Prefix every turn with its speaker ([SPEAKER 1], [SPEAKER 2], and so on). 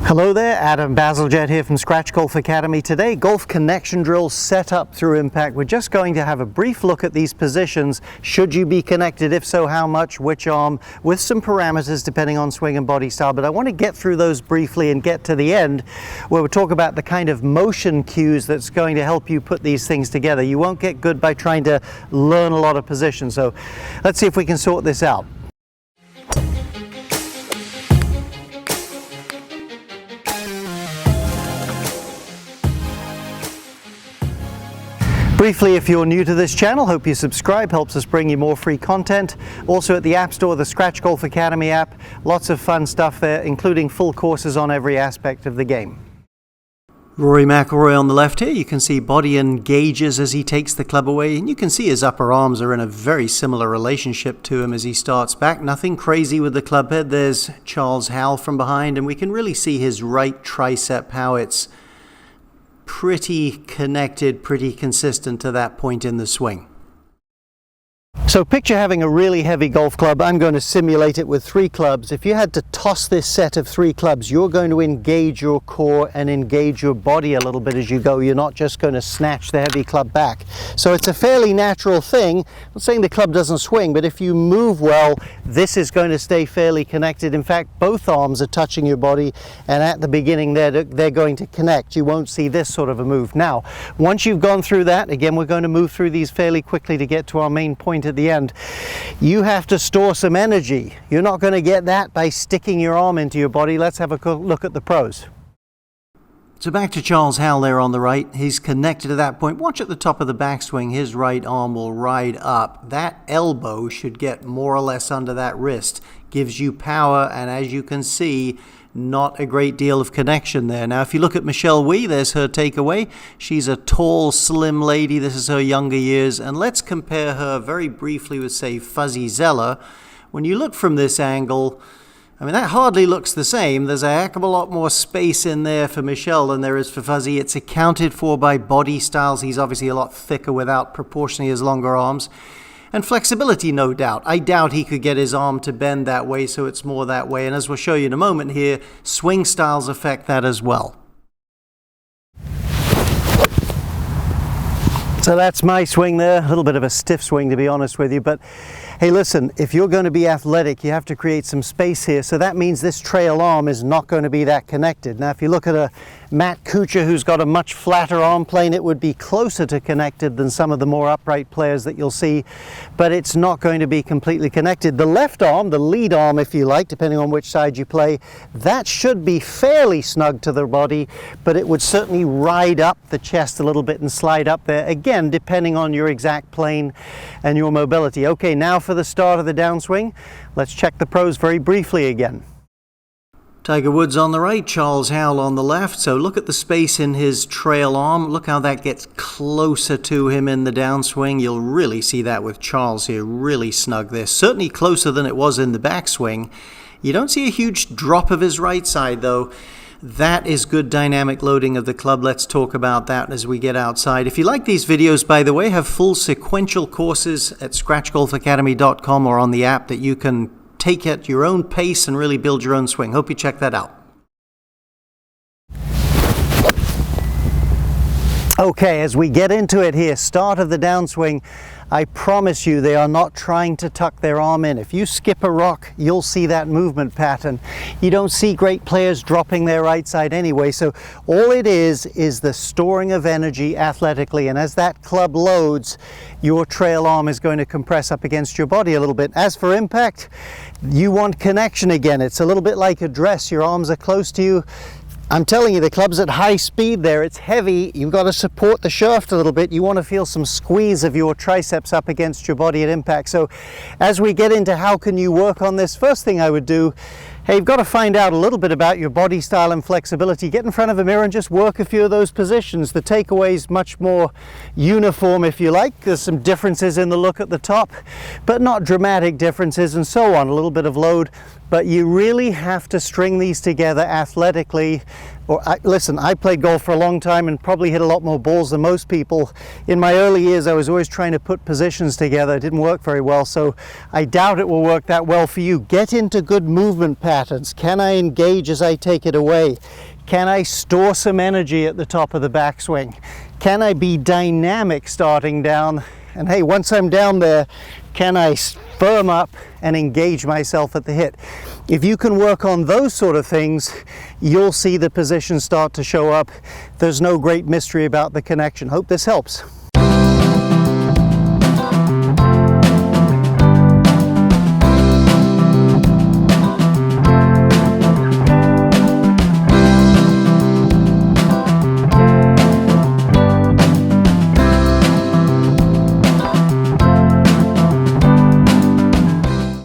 [SPEAKER 1] Hello there, Adam Bazalgette here from Scratch Golf Academy. Today, golf connection drills set up through impact. We're just going to have a brief look at these positions. Should you be connected? If so, how much, which arm, with some parameters depending on swing and body style. But I want to get through those briefly and get to the end where we'll talk about the kind of motion cues that's going to help you put these things together. You won't get good by trying to learn a lot of positions. So let's see if we can sort this out. Briefly, if you're new to this channel, hope you subscribe, helps us bring you more free content. Also at the App Store, the Scratch Golf Academy app, lots of fun stuff there, including full courses on every aspect of the game. Rory McIlroy on the left here, you can see body engages as he takes the club away, and you can see his upper arms are in a very similar relationship to him as he starts back. Nothing crazy with the club head. There's Charles Howell from behind, and we can really see his right tricep, how it's pretty connected, pretty consistent to that point in the swing. So picture having a really heavy golf club. I'm going to simulate it with 3 clubs. If you had to toss this set of 3 clubs, you're going to engage your core and engage your body a little bit as you go. You're not just going to snatch the heavy club back. So it's a fairly natural thing. I'm not saying the club doesn't swing, but if you move well, this is going to stay fairly connected. In fact, both arms are touching your body, and at the beginning they're going to connect. You won't see this sort of a move. Now, once you've gone through that, again, we're going to move through these fairly quickly to get to our main point at the end. You have to store some energy. You're not going to get that by sticking your arm into your body. Let's have a look at the pros. So back to Charles Howell there on the right. He's connected to that point. Watch at the top of the backswing. His right arm will ride up. That elbow should get more or less under that wrist. Gives you power, and as you can see, not a great deal of connection there. Now, if you look at Michelle Wie, there's her takeaway. She's a tall, slim lady. This is her younger years. And let's compare her very briefly with, say, Fuzzy Zeller. When you look from this angle, I mean, that hardly looks the same. There's a heck of a lot more space in there for Michelle than there is for Fuzzy. It's accounted for by body styles. He's obviously a lot thicker without proportionally his longer arms. And flexibility, no doubt. I doubt he could get his arm to bend that way, so it's more that way. And as we'll show you in a moment here, swing styles affect that as well. So that's my swing there. A little bit of a stiff swing, to be honest with you. But hey, listen, if you're going to be athletic, you have to create some space here. So that means this trail arm is not going to be that connected. Now, if you look at a Matt Kuchar, who's got a much flatter arm plane, it would be closer to connected than some of the more upright players that you'll see, but it's not going to be completely connected. The left arm, the lead arm, if you like, depending on which side you play, that should be fairly snug to the body, but it would certainly ride up the chest a little bit and slide up there, again, depending on your exact plane and your mobility. Okay, now for the start of the downswing, let's check the pros very briefly again. Tiger Woods on the right, Charles Howell on the left. So look at the space in his trail arm. Look how that gets closer to him in the downswing. You'll really see that with Charles here, really snug there. Certainly closer than it was in the backswing. You don't see a huge drop of his right side though. That is good dynamic loading of the club. Let's talk about that as we get outside. If you like these videos, by the way, have full sequential courses at scratchgolfacademy.com or on the app that you can take at your own pace and really build your own swing. Hope you check that out. Okay, as we get into it here, start of the downswing, I promise you they are not trying to tuck their arm in. If you skip a rock, you'll see that movement pattern. You don't see great players dropping their right side anyway, so all it is the storing of energy athletically, and as that club loads, your trail arm is going to compress up against your body a little bit. As for impact, you want connection again. It's a little bit like a dress. Your arms are close to you. I'm telling you, the club's at high speed there. It's heavy. You've got to support the shaft a little bit. You want to feel some squeeze of your triceps up against your body at impact. So as we get into how can you work on this, first thing I would do, hey, you've got to find out a little bit about your body style and flexibility. Get in front of a mirror and just work a few of those positions. The takeaway is much more uniform, if you like. There's some differences in the look at the top, but not dramatic differences and so on. A little bit of load. But you really have to string these together athletically. Listen, I played golf for a long time and probably hit a lot more balls than most people. In my early years, I was always trying to put positions together. It didn't work very well, so I doubt it will work that well for you. Get into good movement patterns. patterns? Can I engage as I take it away? Can I store some energy at the top of the backswing? Can I be dynamic starting down? And hey, once I'm down there, can I firm up and engage myself at the hit? If you can work on those sort of things, you'll see the position start to show up. There's no great mystery about the connection. Hope this helps.